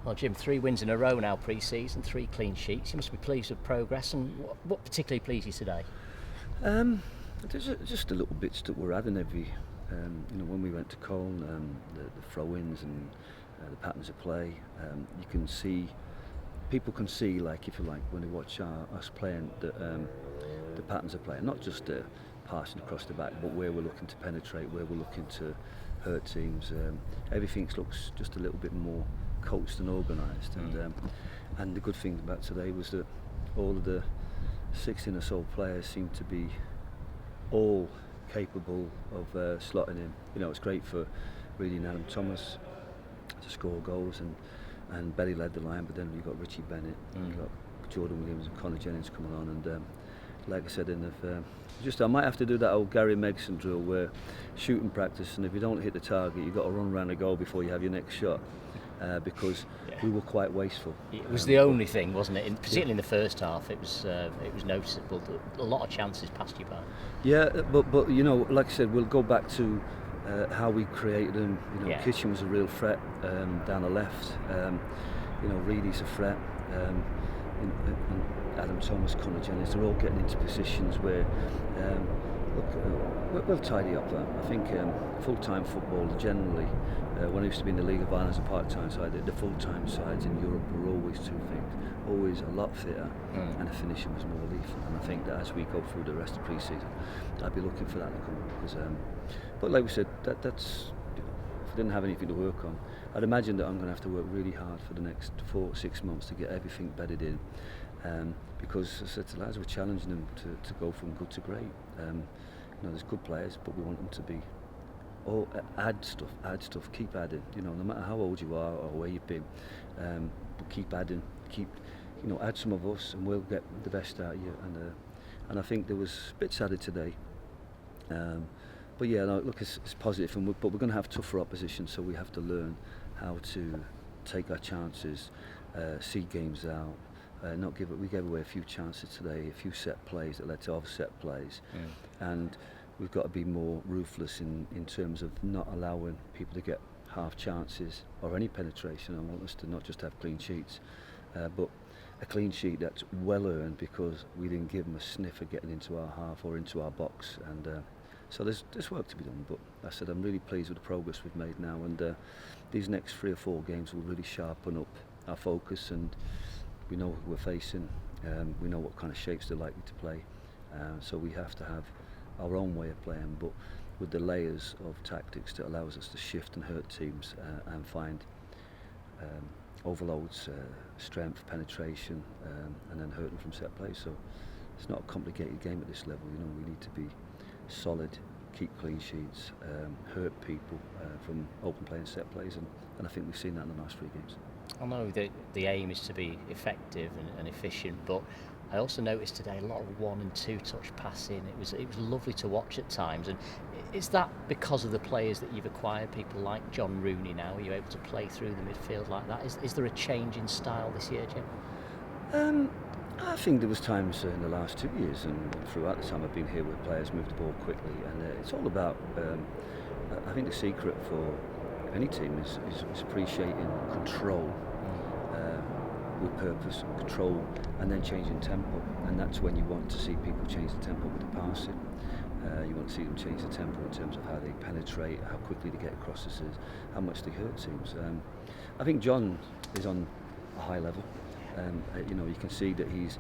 Well, Jim, 3 wins in a row now pre-season, 3 clean sheets. You must be pleased with progress, and what particularly pleased you today? There's just the little bits that we're adding every, when we went to Colne, the throw-ins and the patterns of play. You can see, people can see, like, if you like, when they watch us playing, the patterns of play, not just passing across the back, but where we're looking to penetrate, where we're looking to hurt teams. Everything looks just a little bit more coached and organised, and the good thing about today was that all of the 16 or so players seem to be all capable of slotting in. It's great for Reedy and Adam Thomas to score goals, and Belly led the line, but then you've got Richie Bennett, you've got Jordan Williams and Connor Jennings coming on, and like I said, I might have to do that old Gary Megson drill where shooting practice, and if you don't hit the target, you've got to run around the goal before you have your next shot, because we were quite wasteful. It was the only thing, wasn't it? Particularly in the first half, it was noticeable that a lot of chances passed you by. Yeah, but like I said, we'll go back to how we created them. Kitchen was a real threat down the left. Reedy's a threat. And Adam Thomas, Connor Jennings, they're all getting into positions where, we'll tidy up that. I think full-time football generally, when I used to be in the League of Ireland as a part-time side, the full-time sides in Europe were always two things, always a lot fitter, and the finishing was more lethal. And I think that as we go through the rest of pre-season, I'd be looking for that to come up, because, but like we said, that's if I didn't have anything to work on, I'd imagine that I'm going to have to work really hard for the next 4 or 6 months to get everything bedded in, because as I said to the lads, we're challenging them to go from good to great. There's good players, but we want them to be add stuff, keep adding. No matter how old you are or where you've been, but keep adding, add some of us, and we'll get the best out of you. And I think there was bits added today. But yeah, no, look, it's positive, but we're going to have tougher opposition, so we have to learn how to take our chances, see games out. We gave away a few chances today, a few set plays that led to other set plays, and we've got to be more ruthless in terms of not allowing people to get half chances or any penetration. I want us to not just have clean sheets, but a clean sheet that's well earned because we didn't give them a sniff of getting into our half or into our box. And so there's work to be done, but I said I'm really pleased with the progress we've made now, and these next 3 or 4 games will really sharpen up our focus, and we know who we're facing, we know what kind of shapes they're likely to play, so we have to have our own way of playing, but with the layers of tactics that allows us to shift and hurt teams and find overloads, strength, penetration, and then hurt them from set plays. So it's not a complicated game at this level. We need to be solid, keep clean sheets, hurt people from open play and set plays, and I think we've seen that in the last 3 games. I know that the aim is to be effective and efficient, but I also noticed today a lot of 1 and 2 touch passing. It was lovely to watch at times. And is that because of the players that you've acquired, people like John Rooney now? Are you able to play through the midfield like that? Is there a change in style this year, Jim? I think there was times in the last 2 years and throughout the time I've been here where players move the ball quickly, and it's all about, I think the secret for any team is appreciating control with purpose, control, and then changing tempo. And that's when you want to see people change the tempo with the passing. You want to see them change the tempo in terms of how they penetrate, how quickly they get across the scissors, how much they hurt teams. I think John is on a high level. You can see that he's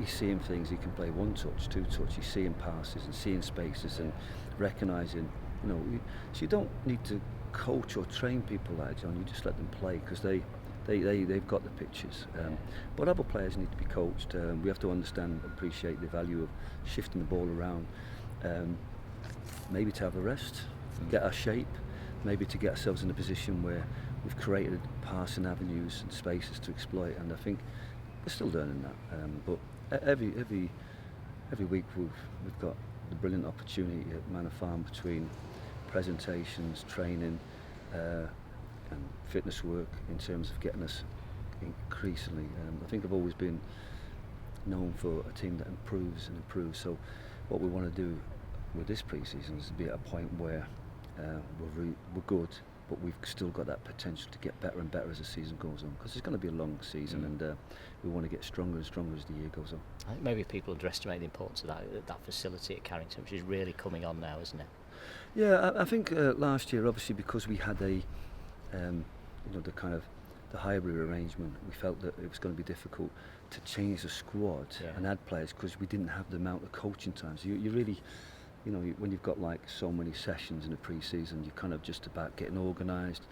seeing things. He can play 1 touch, 2 touch. He's seeing passes and seeing spaces and recognising. So you don't need to coach or train people like John. You just let them play because they've got the pictures. But other players need to be coached. We have to understand, appreciate the value of shifting the ball around. Maybe to have a rest, get our shape, maybe to get ourselves in a position where we've created passing avenues and spaces to exploit. And I think we're still learning that. But every week we've got the brilliant opportunity at Manor Farm between presentations, training, and fitness work in terms of getting us increasingly. I think I've always been known for a team that improves and improves. So what we want to do with this pre-season is to be at a point where we're good, but we've still got that potential to get better and better as the season goes on, because it's going to be a long season, and we want to get stronger and stronger as the year goes on. I think maybe people underestimate the importance of that facility at Carrington, which is really coming on now, isn't it? Yeah, I think last year, obviously, because we had the hybrid arrangement, we felt that it was going to be difficult to change the squad and add players, because we didn't have the amount of coaching time. So you really, when you've got like so many sessions in the pre-season, you're kind of just about getting organised,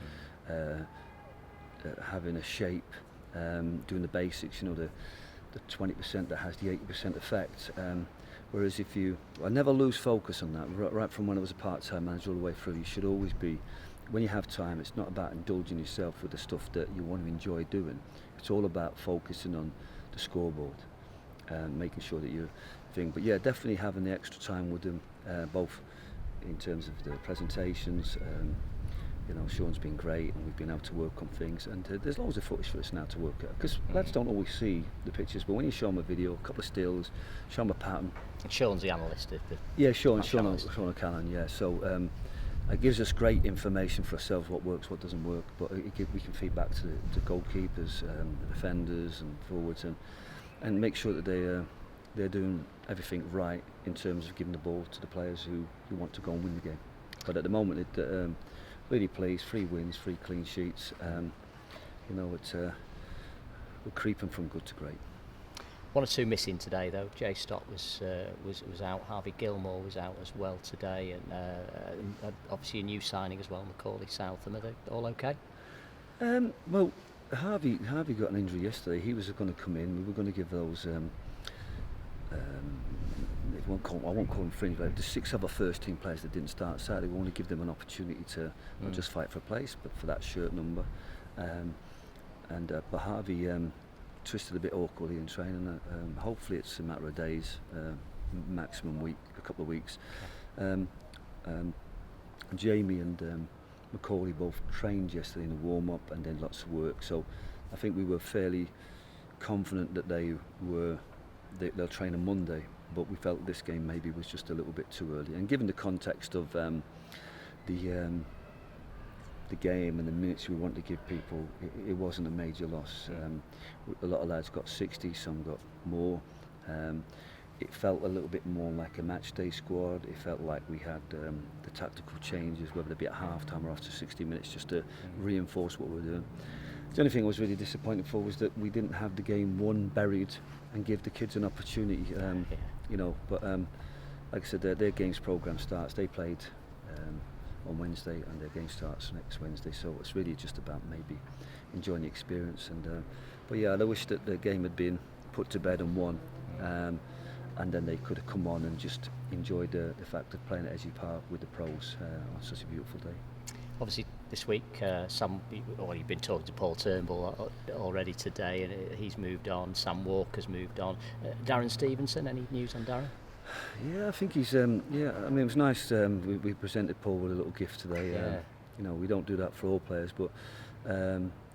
having a shape, doing the basics, the 20% that has the 80% effect. Whereas I never lose focus on that, right from when I was a part-time manager all the way through. You should always be, when you have time, it's not about indulging yourself with the stuff that you want to enjoy doing. It's all about focusing on the scoreboard, making sure that you're thing. But yeah, definitely having the extra time with them, both in terms of the presentations. Sean's been great, and we've been able to work on things, and there's loads of footage for us now to work at, because lads don't always see the pictures, but when you show them a video, a couple of stills, show them a pattern. And Sean's the analyst. Sean O'Callaghan, yeah. So it gives us great information for ourselves, what works, what doesn't work, but we can feed back to the goalkeepers, the defenders and forwards, and make sure that they're doing everything right in terms of giving the ball to the players who want to go and win the game. But at the moment, really pleased, 3 wins, 3 clean sheets. We're creeping from good to great. 1 or 2 missing today, though. Jay Stott was out. Harvey Gilmore was out as well today, and obviously a new signing as well, Macaulay Southam. Are they all okay? Well, Harvey got an injury yesterday. He was going to come in. We were going to give those. I won't call them fringe, but the 6 other first team players that didn't start Saturday, we want to give them an opportunity to not just fight for a place, but for that shirt number. But Harvey twisted a bit awkwardly in training. Hopefully it's a matter of days, maximum week, a couple of weeks. Jamie and Macaulay both trained yesterday in the warm-up and then lots of work. So I think we were fairly confident that they'll train on Monday. But we felt this game maybe was just a little bit too early. And given the context of the game and the minutes we want to give people, it wasn't a major loss. A lot of lads got 60, some got more. It felt a little bit more like a match day squad. It felt like we had the tactical changes, whether they be at half time or after 60 minutes, just to reinforce what we were doing. The only thing I was really disappointed for was that we didn't have the game won, buried, and give the kids an opportunity. But like I said, their games programme starts. They played on Wednesday, and their game starts next Wednesday. So it's really just about maybe enjoying the experience. But yeah, I wish that the game had been put to bed and won, and then they could have come on and just enjoyed the fact of playing at Edgy Park with the pros on such a beautiful day. Obviously, this week, you've been talking to Paul Turnbull already today, and he's moved on. Sam Walker's moved on. Darren Stevenson, any news on Darren? Yeah, I think he's. I mean, it was nice. We presented Paul with a little gift today. We don't do that for all players, but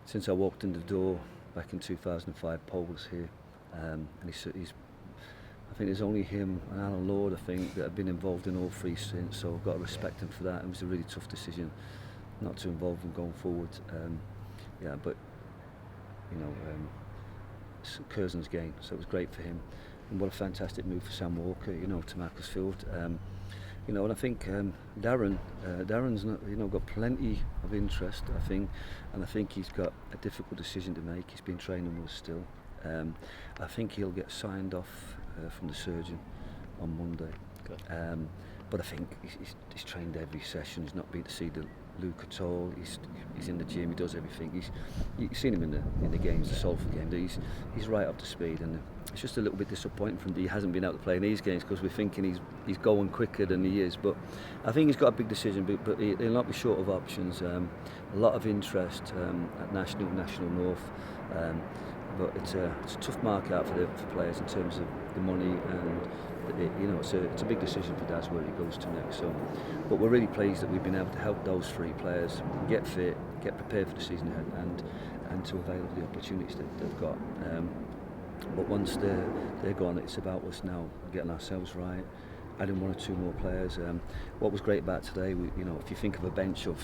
since I walked in the door back in 2005, Paul was here, and he's. I think there's only him and Alan Lord, I think, that have been involved in all 3 since. So I've got to respect him for that. It was a really tough decision not to involve him going forward. But Curzon's gain, so it was great for him. And what a fantastic move for Sam Walker, to Macclesfield. And I think Darren's got plenty of interest, I think, and I think he's got a difficult decision to make. He's been training with us still. I think he'll get signed off from the surgeon on Monday. Good. But I think he's trained every session. He's not been to see the Luke at all. He's in the gym. He does everything. You've seen him in the games, the Salford game. He's right up to speed, and it's just a little bit disappointing for him that he hasn't been able to play in these games, because we're thinking he's going quicker than he is. But I think he's got a big decision. But he'll not be short of options. A lot of interest at National North. But it's a tough mark out for players in terms of the money, and it's a big decision for Daz where he goes to next. So, but we're really pleased that we've been able to help those 3 players get fit, get prepared for the season ahead, and to avail of the opportunities that they've got. But once they're gone, it's about us now getting ourselves right, adding 1 or 2 more players. What was great about today, if you think of a bench of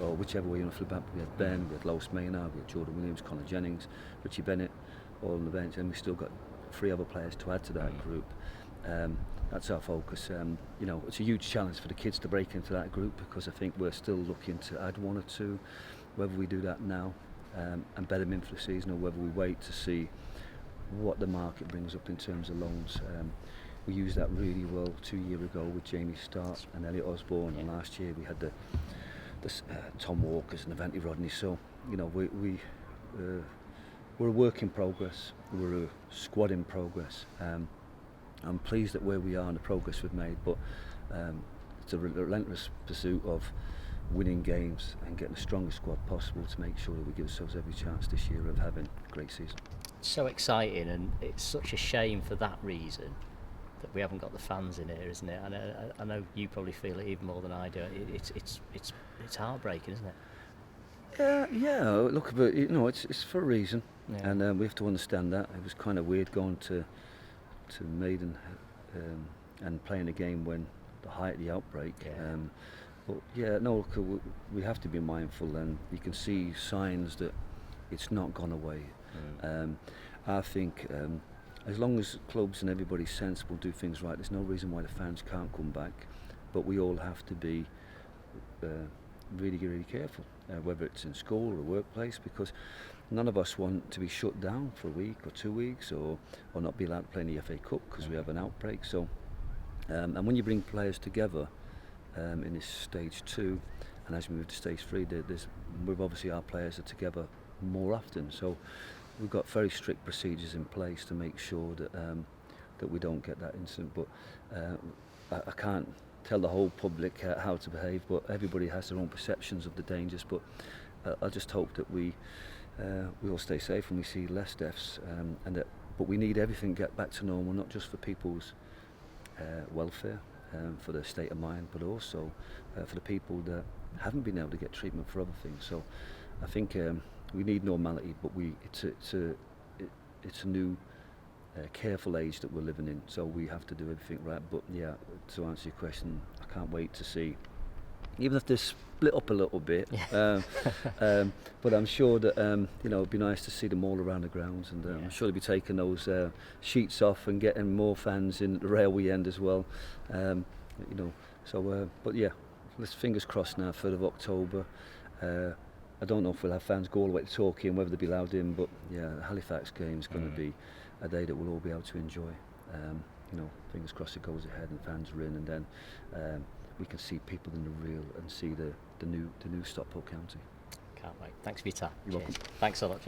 or whichever way you want to flip back. We had Ben, we had Lois Maynard, we had Jordan Williams, Conor Jennings, Richie Bennett, all on the bench, and we still got 3 other players to add to that group. That's our focus. It's a huge challenge for the kids to break into that group, because I think we're still looking to add 1 or 2, whether we do that now and bet them in for the season, or whether we wait to see what the market brings up in terms of loans. We used that really well 2 years ago with Jamie Stark and Elliot Osborne, and last year we had the Tom Walkers and the Venti Rodney. So we're a work in progress. We're a squad in progress. I'm pleased at where we are and the progress we've made, but it's a relentless pursuit of winning games and getting the strongest squad possible to make sure that we give ourselves every chance this year of having a great season. So exciting, and it's such a shame for that reason that we haven't got the fans in here, isn't it? And I know you probably feel it even more than I do. It's heartbreaking, isn't it? Yeah. Look, but it's for a reason, Yeah. and we have to understand that. It was kind of weird going to Maiden and playing a game when the height of the outbreak. But look, we have to be mindful, and you can see signs that it's not gone away. I think as long as clubs and everybody's sensible, do things right, there's no reason why the fans can't come back. But we all have to be really, really careful, whether it's in school or workplace, because none of us want to be shut down for a week or 2 weeks, or not be allowed to play in the FA Cup because we have an outbreak. So, and when you bring players together in this stage 2, and as we move to stage 3, we've obviously our players are together more often. So we've got very strict procedures in place to make sure that we don't get that incident. But I can't tell the whole public how to behave, but everybody has their own perceptions of the dangers. But I just hope that we all stay safe and we see less deaths, but we need everything to get back to normal, not just for people's welfare, for their state of mind, but also for the people that haven't been able to get treatment for other things. So I think we need normality, but it's a new careful age that we're living in, so we have to do everything right. But yeah, to answer your question, I can't wait to see, even if they're split up a little bit, but I'm sure that it'd be nice to see them all around the grounds, and I'm sure they'll be taking those sheets off and getting more fans in at the railway end as well. But yeah, let's fingers crossed now, 3rd of October. I don't know if we'll have fans go all the way to Torquay and whether they'll be allowed in, but yeah, the Halifax game is going to be a day that we'll all be able to enjoy. Fingers crossed it goes ahead and fans are in, and then we can see people in the real and see the new Stockport County. Can't wait. Thanks for your time. You're welcome. Thanks a lot.